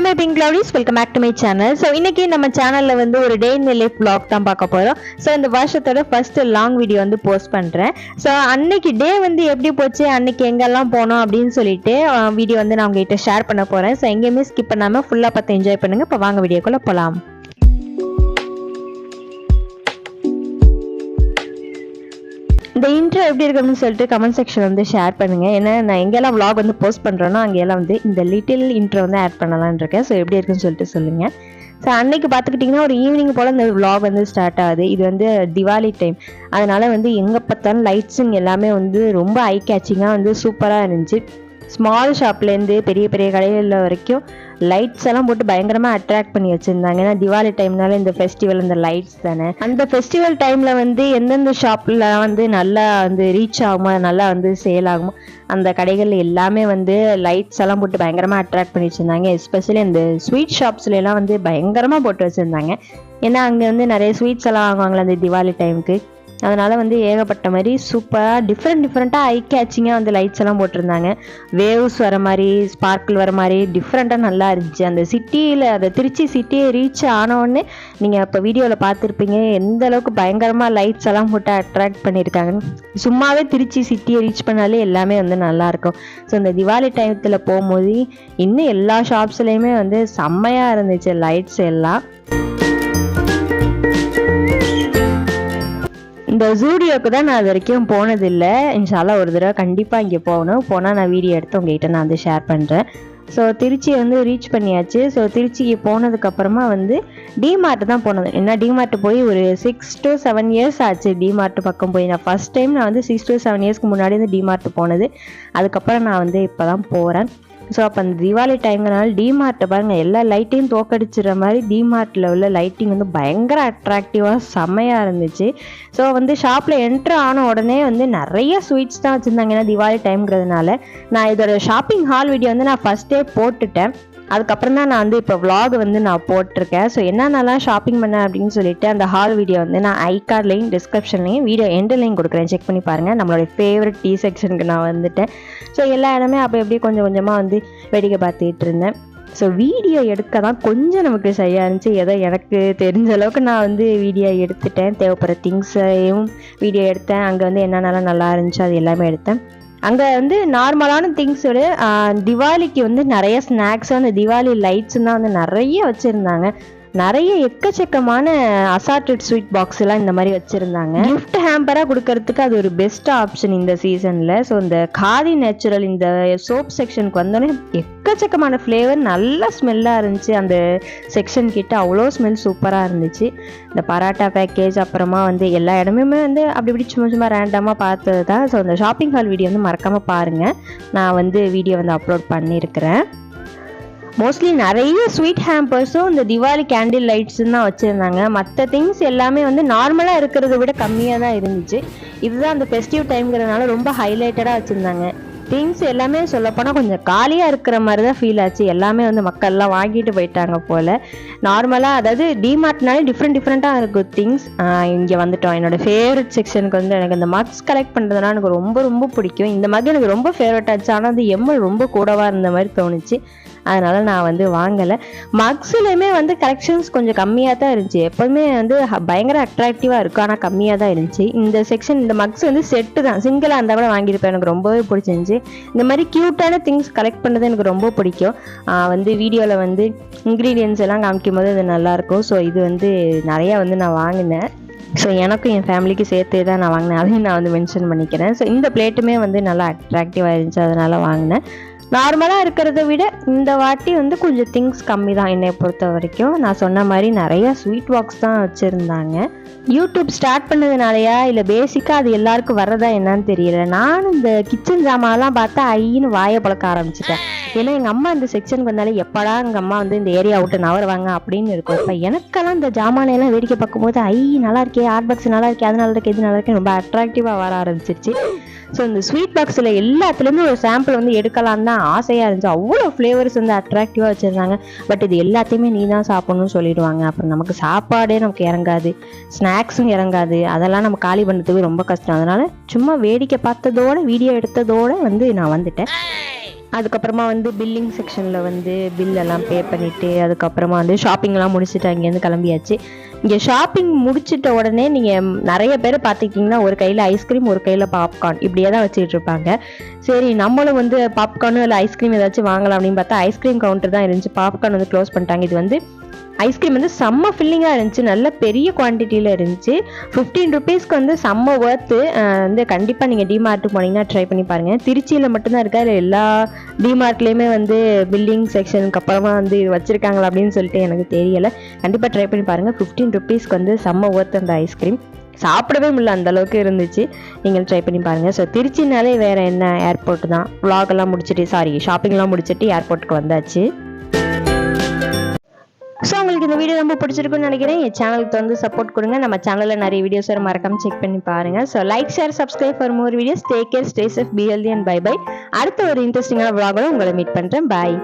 my pink lovelies, welcome back to my channel. So இன்னைக்கு நம்ம சேனல்ல வந்து ஒரு டே இன் லைஃப் vlog தான் பார்க்க போறோம். ஸோ இந்த வருஷத்தோட ஃபர்ஸ்ட் லாங் வீடியோ வந்து போஸ்ட் பண்றேன். ஸோ அன்னைக்கு டே வந்து எப்படி போச்சு, அன்னைக்கு எங்கெல்லாம் போனோம் அப்படின்னு சொல்லிட்டு வீடியோ வந்து நான் உங்ககிட்ட ஷேர் பண்ண போறேன். ஸோ எங்கேயுமே ஸ்கிப் பண்ணாம ஃபுல்லா பார்த்து என்ஜாய் பண்ணுங்க. இப்போ வாங்க வீடியோக்குள்ள போலாம். இந்த இன்ட்ரோ எப்படி இருக்குன்னு சொல்லிட்டு கமெண்ட் செக்ஷன் வந்து ஷேர் பண்ணுங்க. ஏன்னா நான் எங்கெல்லாம் vlog வந்து போஸ்ட் பண்றேனோ அங்கெல்லாம் வந்து இந்த லிட்டில் இன்ட்ரோ வந்து ஆட் பண்ணலாம்னு இருக்கேன். ஸோ எப்படி இருக்குன்னு சொல்லிட்டு சொல்லுங்க. ஸோ அன்னைக்கு பார்த்துக்கிட்டிங்கன்னா ஒரு ஈவினிங் போல் இந்த vlog வந்து ஸ்டார்ட் ஆகுது. இது வந்து திவாலி டைம், அதனால வந்து எங்கே பார்த்தாலும் லைட்ஸுங்க எல்லாமே வந்து ரொம்ப ஐ கேச்சிங்காக வந்து சூப்பராக இருந்துச்சு. ஸ்மால் ஷாப்லேருந்து பெரிய பெரிய கடைகளில் வரைக்கும் லைட்ஸ் எல்லாம் போட்டு பயங்கரமாக அட்ராக்ட் பண்ணி வச்சுருந்தாங்க. ஏன்னா திவாலி டைம்னால இந்த ஃபெஸ்டிவல் இந்த லைட்ஸ் தானே. அந்த ஃபெஸ்டிவல் டைமில் வந்து எந்தெந்த ஷாப்பில் வந்து நல்லா வந்து ரீச் ஆகுமோ, நல்லா வந்து சேல் ஆகுமோ, அந்த கடைகள் எல்லாமே வந்து லைட்ஸ் எல்லாம் போட்டு பயங்கரமாக அட்ராக்ட் பண்ணி வச்சுருந்தாங்க. எஸ்பெஷலி இந்த ஸ்வீட் ஷாப்ஸ்லாம் வந்து பயங்கரமாக போட்டு வச்சுருந்தாங்க. ஏன்னா அங்கே வந்து நிறைய ஸ்வீட்ஸ் எல்லாம் வாங்குவாங்களே அந்த திவாலி டைமுக்கு. அதனால் வந்து ஏகப்பட்ட மாதிரி சூப்பராக டிஃப்ரெண்ட்டாக ஐ கேச்சிங்காக வந்து லைட்ஸ் எல்லாம் போட்டிருந்தாங்க. வேவ்ஸ் வர மாதிரி, ஸ்பார்க்கிள் வர மாதிரி டிஃப்ரெண்ட்டாக நல்லா இருந்துச்சு. அந்த சிட்டியில், அந்த திருச்சி சிட்டியை ரீச் ஆனோடனே நீங்கள் இப்போ வீடியோவில் பார்த்துருப்பீங்க எந்த அளவுக்கு பயங்கரமாக லைட்ஸ் எல்லாம் போட்டு அட்ராக்ட் பண்ணியிருக்காங்க. சும்மாவே திருச்சி சிட்டியை ரீச் பண்ணாலே எல்லாமே வந்து நல்லாயிருக்கும். ஸோ இந்த திவாலி டைமத்தில் போகும்போது இன்னும் எல்லா ஷாப்ஸ்லேயுமே வந்து செம்மையாக இருந்துச்சு லைட்ஸ் எல்லாம். இந்த ஜூடியோக்கு தான் நான் அது வரைக்கும் போனதில்லை. இன்ஷால்லா ஒரு தடவை கண்டிப்பாக இங்கே போகணும். போனால் நான் வீடியோ எடுத்து உங்கள்கிட்ட நான் வந்து ஷேர் பண்ணுறேன். ஸோ திருச்சியை வந்து ரீச் பண்ணியாச்சு. ஸோ திருச்சிக்கு போனதுக்கப்புறமா வந்து டிமார்ட் தான் போனது. ஏன்னா டிமார்ட் போய் ஒரு 6 to 7 years ஆச்சு. டிமார்ட் பக்கம் போய் நான் ஃபஸ்ட் டைம் நான் வந்து 6 to 7 yearsக்கு முன்னாடி வந்து டிமார்ட் போனது. அதுக்கப்புறம் நான் வந்து இப்போ தான் போகிறேன். ஸோ அப்போ அந்த திவாலி டைம்னால டிமார்ட்டை பாருங்கள், எல்லா லைட்டையும் தோக்கடிச்சிடுற மாதிரி டிமார்ட்டில் உள்ள லைட்டிங் வந்து பயங்கர அட்ராக்டிவாக செம்மையாக இருந்துச்சு. ஸோ வந்து ஷாப்பில் என்ட்ரு ஆன உடனே வந்து நிறைய ஸ்வீட்ஸ் தான் வச்சுருந்தாங்க. ஏன்னா திவாலி டைம்ங்கிறதுனால நான் இதோட ஷாப்பிங் ஹால் வீடியோ வந்து நான் ஃபஸ்ட்டே போட்டுட்டேன். அதுக்கப்புறம் தான் நான் வந்து இப்போ vlog வந்து நான் போட்டிருக்கேன். ஸோ என்னென்னலாம் ஷாப்பிங் பண்ணேன் அப்படின்னு சொல்லிட்டு அந்த ஹால் வீடியோ வந்து நான் ஐகார்ட்லையும் டிஸ்கிரிப்ஷன்லையும் வீடியோ எண்ட்லையும் கொடுக்குறேன், செக் பண்ணி பாருங்கள். நம்மளோட ஃபேவரட் டீ செக்ஷனுக்கு நான் வந்துட்டேன். ஸோ எல்லா இடமே அப்போ எப்படி கொஞ்சம் கொஞ்சமாக வந்து வேடிக்கை பார்த்துட்டு இருந்தேன். ஸோ வீடியோ எடுக்க தான் கொஞ்சம் நமக்கு சரியாக இருந்துச்சு. ஏதோ எனக்கு தெரிஞ்ச அளவுக்கு நான் வந்து வீடியோ எடுத்துட்டேன். தேவைப்படுற திங்ஸையும் வீடியோ எடுத்தேன். அங்கே வந்து என்னென்னலாம் நல்லா இருந்துச்சு அது எல்லாமே எடுத்தேன். அங்கே வந்து நார்மலான திங்ஸோட திவாலிக்கு வந்து நிறைய ஸ்நாக்ஸ், அந்த திவாலி லைட்ஸ் தான் வந்து நிறைய வச்சுருந்தாங்க. நிறைய எக்கச்சக்கமான அசார்டட் ஸ்வீட் பாக்ஸ் எல்லாம் இந்த மாதிரி வச்சுருந்தாங்க. கிஃப்ட் ஹேம்பராக கொடுக்கறதுக்கு அது ஒரு பெஸ்ட் ஆப்ஷன் இந்த சீசனில். ஸோ இந்த காதி நேச்சுரல் இந்த சோப் செக்ஷனுக்கு வந்தோடனே எக்கச்சக்கமான ஃப்ளேவர் நல்ல ஸ்மெல்லாக இருந்துச்சு. அந்த செக்ஷன் கிட்ட அவ்வளோ ஸ்மெல் சூப்பராக இருந்துச்சு. இந்த பராட்டா பேக்கேஜ், அப்புறமா வந்து எல்லா இடமுமே வந்து அப்படி இப்படி சும்மா ரேண்டமாக பார்த்தது தான். ஸோ இந்த ஷாப்பிங் ஹால் வீடியோ வந்து மறக்காமல் பாருங்கள். நான் வந்து வீடியோ வந்து அப்லோட் பண்ணியிருக்கிறேன். மோஸ்ட்லி நிறைய ஸ்வீட் ஹேம்பர்ஸும் இந்த திவாலி கேண்டில் லைட்ஸும் தான் வச்சுருந்தாங்க. மற்ற திங்ஸ் எல்லாமே வந்து நார்மலாக இருக்கிறத விட கம்மியாக தான் இருந்துச்சு. இதுதான் அந்த ஃபெஸ்டிவ் டைம்ங்கிறதுனால ரொம்ப ஹைலைட்டடாக வச்சுருந்தாங்க. திங்ஸ் எல்லாமே சொல்லப்போனால் கொஞ்சம் காலியாக இருக்கிற மாதிரி தான் ஃபீல் ஆச்சு. எல்லாமே வந்து மக்கள்லாம் வாங்கிட்டு போயிட்டாங்க போல். நார்மலாக அதாவது டிமார்ட்னாலே டிஃப்ரெண்ட்டாக இருக்கும் திங்ஸ். இங்கே வந்துட்டோம். என்னோடய ஃபேவரட் செக்ஷனுக்கு வந்து எனக்கு இந்த மக்ஸ் கலெக்ட் பண்ணுறதுனா எனக்கு ரொம்ப பிடிக்கும். இந்த மக் எனக்கு ரொம்ப ஃபேவரட் ஆச்சு. ஆனால் அது எம்எல் ரொம்ப கூடவாக இருந்த மாதிரி தோணுச்சு. அதனால் நான் வந்து வாங்கலை. மக்ஸ்லையுமே வந்து கலெக்ஷன்ஸ் கொஞ்சம் கம்மியாக தான் இருந்துச்சு. எப்போதுமே வந்து பயங்கர அட்ராக்டிவாக இருக்கும், ஆனால் கம்மியாக தான் இருந்துச்சு. இந்த செக்ஷன் இந்த மக்ஸ் வந்து செட்டு தான், சிங்கிளாக இருந்தால் கூட வாங்கியிருப்பேன். எனக்கு ரொம்பவே பிடிச்சிருந்துச்சி. இந்த மாதிரி க்யூட்டான திங்ஸ் கலெக்ட் பண்ணது எனக்கு ரொம்ப பிடிக்கும். வந்து வீடியோவில் வந்து இன்க்ரீடியன்ஸ் எல்லாம் காமிக்கும் போது அது நல்லாயிருக்கும். ஸோ இது வந்து நிறையா வந்து நான் வாங்கினேன். ஸோ எனக்கும் என் ஃபேமிலிக்கு சேர்த்து தான் நான் வாங்கினேன். அதையும் நான் வந்து மென்ஷன் பண்ணிக்கிறேன். ஸோ இந்த பிளேட்டுமே வந்து நல்லா அட்ராக்டிவாக இருந்துச்சு, அதனால் வாங்கினேன். நார்மலாக இருக்கிறத விட இந்த வாட்டி வந்து கொஞ்சம் திங்ஸ் கம்மி தான் என்னை பொறுத்த வரைக்கும். நான் சொன்ன மாதிரி நிறையா ஸ்வீட் பாக்ஸ் தான் வச்சுருந்தாங்க. யூடியூப் ஸ்டார்ட் பண்ணதுனாலயா இல்லை பேசிக்காக அது எல்லாருக்கும் வர்றதா என்னன்னு தெரியல. நானும் இந்த கிச்சன் ஜாமான்லாம் பார்த்தா ஐயின்னு வாயை பழக்க ஆரம்பிச்சிட்டேன். ஏன்னா எங்கள் அம்மா இந்த செக்ஷனுக்கு வந்தாலே எப்படா எங்கள் அம்மா வந்து இந்த ஏரியா விட்டு நவருவாங்க அப்படின்னு இருக்கும். இப்போ எனக்கெல்லாம் இந்த ஜாமானையெல்லாம் வேடிக்கை பார்க்கும்போது நல்லா இருக்கே, ஹாட் பாக்ஸ் நல்லா இருக்கே, அது நல்லா இருக்கே, இது நல்லா இருக்கே, ரொம்ப அட்ராக்டிவாக வர ஆரம்பிச்சிருச்சு. ஸோ இந்த ஸ்வீட் பாக்ஸில் எல்லாத்துலேயுமே ஒரு சாம்பிள் வந்து எடுக்கலான்னு தான் ஆசையாக இருந்துச்சு. அவ்வளோ ஃப்ளேவர்ஸ் வந்து அட்ராக்டிவாக வச்சுருந்தாங்க. பட் இது எல்லாத்தையுமே நீ தான் சாப்பிட்ணும்னு சொல்லிடுவாங்க. அப்புறம் நமக்கு சாப்பாடே நமக்கு இறங்காது, ஸ்நாக்ஸும் இறங்காது. அதெல்லாம் நம்ம காலி பண்ணுறதுக்கு ரொம்ப கஷ்டம். அதனால் சும்மா வேடிக்கை பார்த்ததோட வீடியோ எடுத்ததோடு வந்து நான் வந்துட்டேன். அதுக்கப்புறமா வந்து பில்லிங் செக்ஷனில் வந்து பில் எல்லாம் பே பண்ணிவிட்டு அதுக்கப்புறமா வந்து ஷாப்பிங்லாம் முடிச்சுட்டு அங்கேருந்து கிளம்பியாச்சு. இங்கே ஷாப்பிங் முடிச்சிட்ட உடனே நீங்கள் நிறைய பேர் பார்த்துக்கிட்டிங்கன்னா ஒரு கையில் ஐஸ்கிரீம் ஒரு கையில் பாப்கார்ன் இப்படியே தான் வச்சுக்கிட்டு இருப்பாங்க. சரி நம்மளும் வந்து பாப்கார்னும் இல்லை ஐஸ்கிரீம் ஏதாச்சும் வாங்கலாம் அப்படின்னு பார்த்தா ஐஸ்கிரீம் கவுண்டர் தான் இருந்துச்சு. பாப்கார்ன் வந்து க்ளோஸ் பண்ணிட்டாங்க. இது வந்து ஐஸ்கிரீம் வந்து செம்ம ஃபில்லிங்காக இருந்துச்சு, நல்ல பெரிய குவான்டிட்டியில் இருந்துச்சு. 15 ருபீஸ்க்கு வந்து செம்ம ஒர்த்து. வந்து கண்டிப்பாக நீங்கள் டிமார்ட்டுக்கு போனீங்கன்னா ட்ரை பண்ணி பாருங்கள். திருச்சியில் மட்டும்தான் இருக்கா இல்லை எல்லா டிமார்ட்லேயுமே வந்து பில்லிங் செக்ஷனுக்கு அப்புறமா வந்து வச்சுருக்காங்களா அப்படின்னு சொல்லிட்டு எனக்கு தெரியலை. கண்டிப்பாக ட்ரை பண்ணி பாருங்கள். 15 ருபீஸ்க்கு வந்து செம்ம ஒர்த்து அந்த ஐஸ்கிரீம். சாப்பிடவே முடியல அந்த அளவுக்கு இருந்துச்சு. நீங்கள் ட்ரை பண்ணி பாருங்கள். ஸோ திருச்சினாலே வேறு என்ன, ஏர்போர்ட் தான். விலாகெல்லாம் முடிச்சுட்டு ஷாப்பிங்லாம் முடிச்சுட்டு ஏர்போர்ட்டுக்கு வந்தாச்சு. ஸோ உங்களுக்கு இந்த வீடியோ ரொம்ப பிடிச்சிருக்குன்னு நினைக்கிறேன். என் சேனலுக்கு வந்து சப்போர்ட் கொடுங்க. நம்ம சேனலில் நிறைய வீடியோஸ் வர மறக்காம செக் பண்ணி பாருங்கள். So like share subscribe for more videos. Take care, stay safe, be healthy and bye bye. அடுத்த ஒரு இன்ட்ரெஸ்டிங்கான விலாகோட உங்களை மீட் பண்ணுறேன். பாய்.